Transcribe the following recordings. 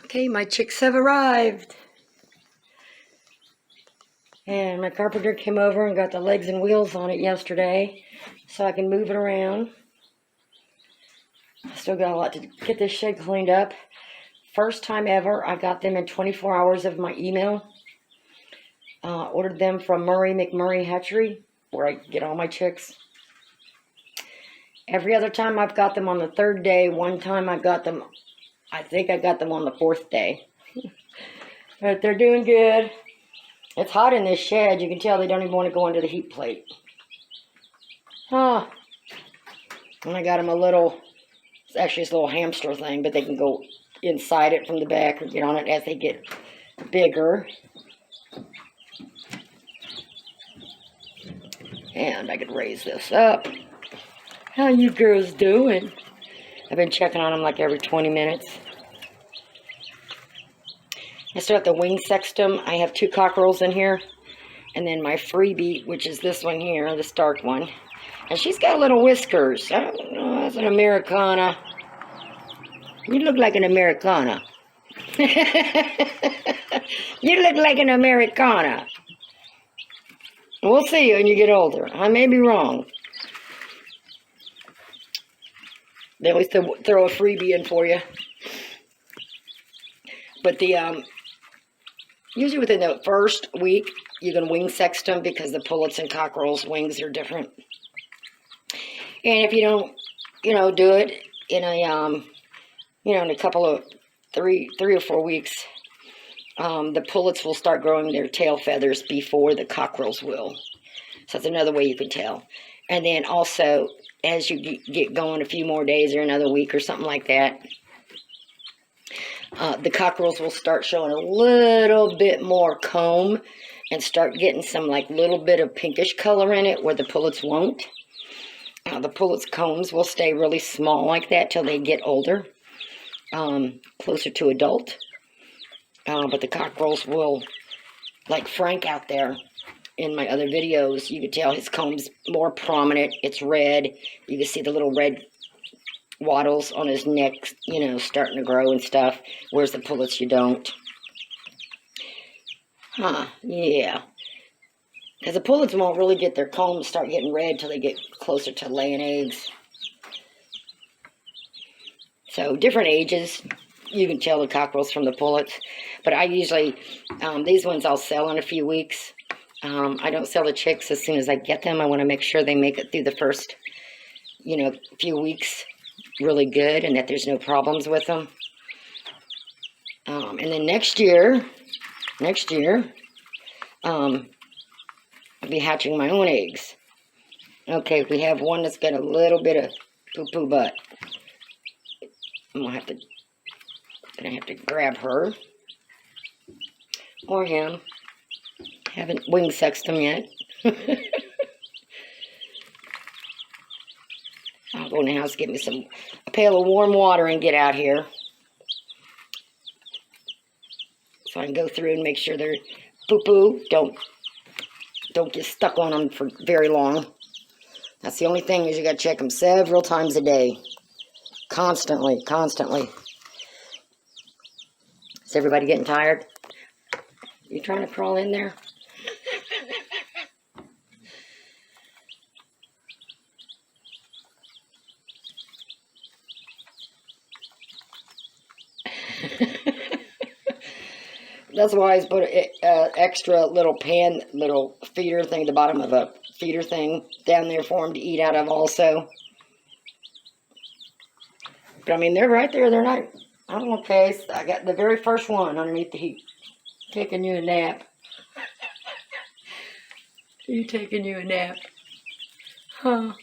Okay, my chicks have arrived. And my carpenter came over and got the legs and wheels on it yesterday so I can move it around. Still got a lot to get this shed cleaned up. First time ever, I got them in 24 hours of my email. Ordered them from Murray McMurray Hatchery, where I get all my chicks. Every other time I've got them on the third day. One time I got them, I think I got them on the fourth day. But they're doing good. It's hot in this shed. You can tell they don't even want to go under the heat plate. And I got them a little, it's actually this little hamster thing, but they can go inside it from the back or get on it as they get bigger. And I could raise this up. How you girls doing? I've been checking on them like every 20 minutes. I still have the wing sextum. I have 2 cockerels in here. And then my freebie, which is this one here, this dark one. And she's got little whiskers. I don't know, that's an Americana. You look like an Americana. You look like an Americana. We'll see when you get older. I may be wrong. They always throw a freebie in for you. But the usually within the first week, you can wing sext them because the pullets and cockerels' wings are different. And if you don't, do it in a, in a couple of 3 or 4 weeks, the pullets will start growing their tail feathers before the cockerels will. So that's another way you can tell. And then also, as you get going a few more days or another week or something like that, the cockerels will start showing a little bit more comb and start getting some like little bit of pinkish color in it where the pullets won't. The pullets' combs will stay really small like that till they get older, closer to adult. But the cockerels will, like Frank out there in my other videos, you can tell his comb's more prominent. It's red. You can see the little red wattles on his neck, starting to grow and stuff. Whereas the pullets, you don't. Yeah. Because the pullets won't really get their combs start getting red till they get closer to laying eggs. So different ages, you can tell the cockerels from the pullets. But I usually, these ones I'll sell in a few weeks. I don't sell the chicks as soon as I get them. I want to make sure they make it through the first, few weeks really good and that there's no problems with them. And then next year, I'll be hatching my own eggs. Okay, we have one that's got a little bit of poo-poo butt. I'm gonna have to grab her or him. Haven't wing sexed them yet. I'll go in the house, get me a pail of warm water and get out here. So I can go through and make sure they're poo-poo. Don't get stuck on them for very long. That's the only thing is you got to check them several times a day. Constantly. Is everybody getting tired? You trying to crawl in there? That's why I put an extra little pan, little feeder thing at the bottom of a feeder thing down there for them to eat out of also. But I mean, they're right there. They're not, I'm okay. So I got the very first one underneath the heat. Taking you a nap. You taking you a nap? Huh?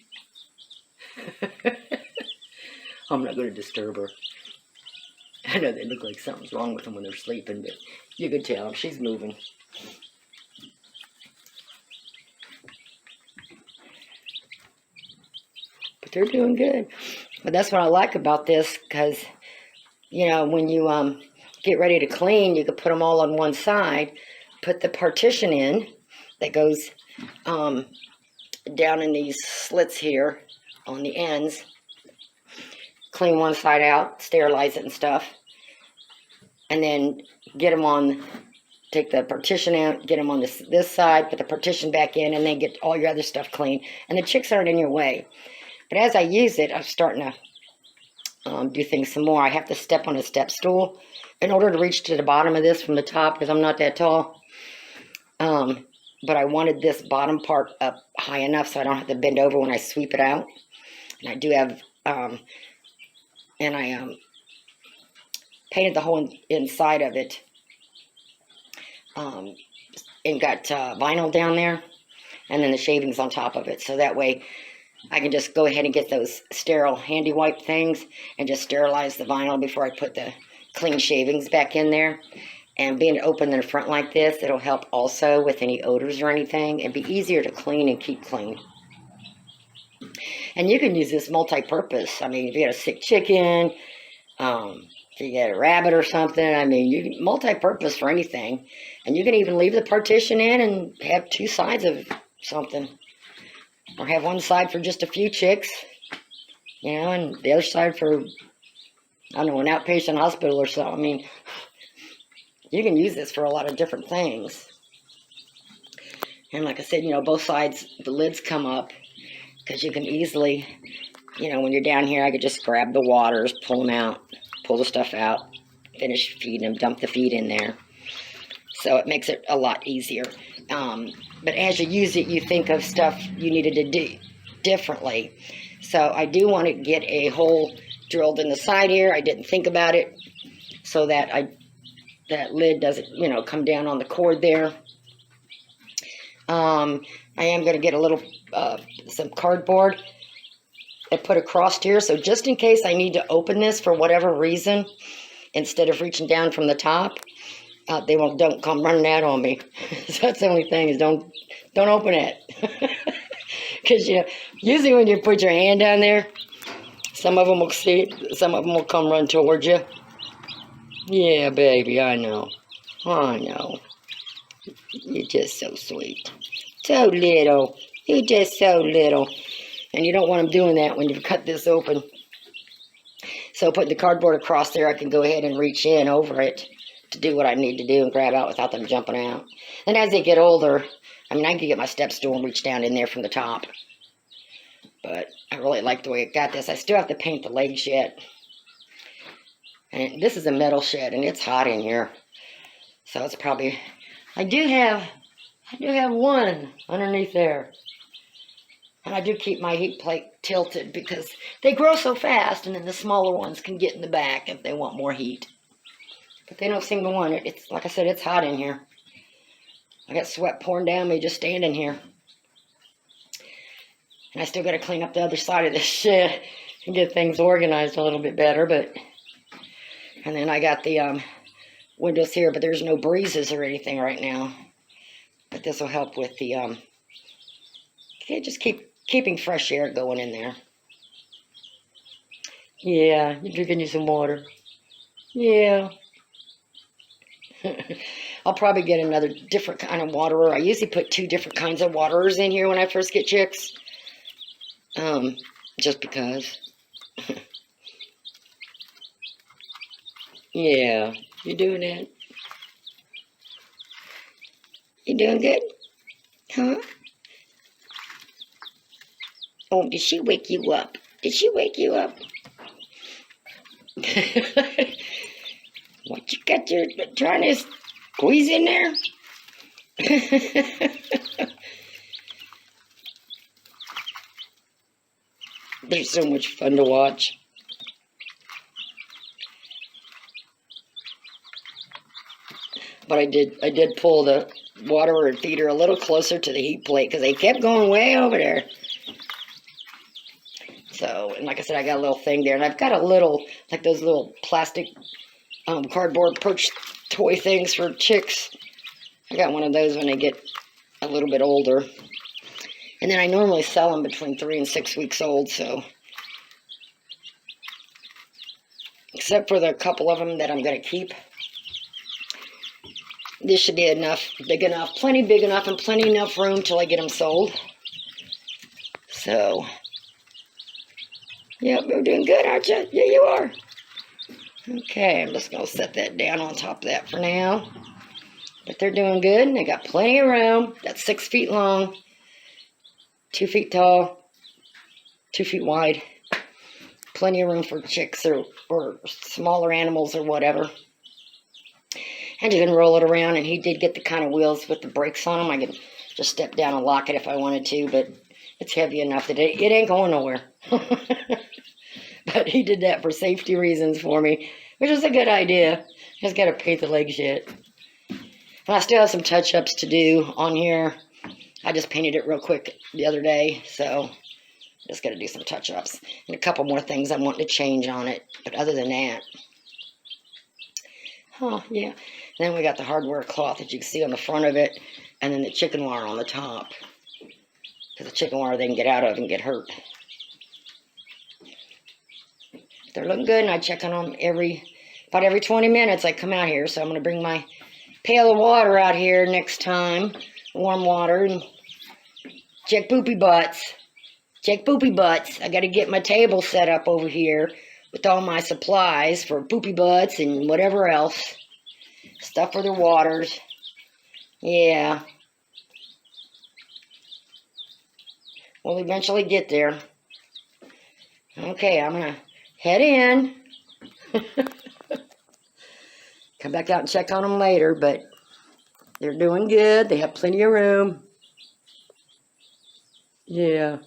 I'm not going to disturb her. I know they look like something's wrong with them when they're sleeping, but you can tell she's moving. But they're doing good. But that's what I like about this, because, when you get ready to clean, you can put them all on one side, put the partition in that goes down in these slits here on the ends. Clean one side out, sterilize it and stuff. and then get them on, take the partition out, get them on this side, put the partition back in, and then get all your other stuff clean. And the chicks aren't in your way. But as I use it, I'm starting to do things some more. I have to step on a step stool in order to reach to the bottom of this from the top, because I'm not that tall. But I wanted this bottom part up high enough so I don't have to bend over when I sweep it out. And I do have, and I painted the whole inside of it, and got vinyl down there, and then the shavings on top of it. So that way I can just go ahead and get those sterile handy wipe things and just sterilize the vinyl before I put the clean shavings back in there. And being open in the front like this, it'll help also with any odors or anything. It'd be easier to clean and keep clean. And you can use this multi-purpose. I mean, if you got a sick chicken, if you get a rabbit or something, I mean, you can multi-purpose for anything. And you can even leave the partition in and have two sides of something. Or have one side for just a few chicks, you know, and the other side for, I don't know, an outpatient hospital or something. I mean, you can use this for a lot of different things. And like I said, you know, both sides, the lids come up, because you can easily, you know, when you're down here, I could just grab the waters, pull them out, pull the stuff out, finish feeding them, dump the feed in there. So it makes it a lot easier. But as you use it, you think of stuff you needed to do differently. So I do want to get a hole drilled in the side here. I didn't think about it, so that that lid doesn't, you know, come down on the cord there. I am going to get a little, some cardboard and put across here. So just in case I need to open this for whatever reason, instead of reaching down from the top, don't come running out on me. So that's the only thing, is don't open it. Because, you know, usually when you put your hand down there, some of them will see it, some of them will come run towards you. Yeah, baby, I know. I know. You're just so sweet. So little. You're just so little. And you don't want them doing that when you've cut this open. So putting the cardboard across there, I can go ahead and reach in over it to do what I need to do and grab out without them jumping out. And as they get older, I mean, I can get my step stool and reach down in there from the top. But I really like the way it got this. I still have to paint the legs yet. And this is a metal shed, and it's hot in here. So it's probably, I do have one underneath there. And I do keep my heat plate tilted because they grow so fast, and then the smaller ones can get in the back if they want more heat. But they don't seem to want it. It's, like I said, it's hot in here. I got sweat pouring down me just standing here. And I still got to clean up the other side of this shed and get things organized a little bit better, but... And then I got the windows here, but there's no breezes or anything right now. But this will help with the, just keeping fresh air going in there. Yeah, you're drinking you some water. Yeah. I'll probably get another different kind of waterer. I usually put 2 different kinds of waterers in here when I first get chicks. Just because. Yeah, you doing that? You doing good? Huh? Oh, did she wake you up? Did she wake you up? What, you got your, trying to squeeze in there? They're so much fun to watch. But I did pull the waterer and feeder a little closer to the heat plate because they kept going way over there. So, and like I said, I got a little thing there. And I've got a little, like those little plastic cardboard perch toy things for chicks. I got one of those when they get a little bit older. And then I normally sell them between 3 and 6 weeks old, so. Except for the couple of them that I'm going to keep. This should be enough, big enough, plenty big enough, and plenty enough room till I get them sold. So, yep, we're doing good, aren't you? Yeah, you are. Okay, I'm just going to set that down on top of that for now. But they're doing good. They got plenty of room. That's 6 feet long, 2 feet tall, 2 feet wide. Plenty of room for chicks or smaller animals or whatever. And you can roll it around, and he did get the kind of wheels with the brakes on them. I could just step down and lock it if I wanted to, but it's heavy enough that it ain't going nowhere. But he did that for safety reasons for me, which is a good idea. Just got to paint the legs yet. And I still have some touch-ups to do on here. I just painted it real quick the other day, so just got to do some touch-ups. And a couple more things I want to change on it, but other than that. Oh, yeah. And then we got the hardware cloth that you can see on the front of it, and then the chicken wire on the top. Because the chicken wire they can get out of and get hurt. They're looking good, and I check on them about every 20 minutes I come out here. So I'm going to bring my pail of water out here next time, warm water, and check poopy butts. Check poopy butts. I got to get my table set up over here with all my supplies for poopy butts and whatever else. Stuff for their waters. Yeah. We'll eventually get there. Okay, I'm going to head in. Come back out and check on them later, but they're doing good. They have plenty of room. Yeah.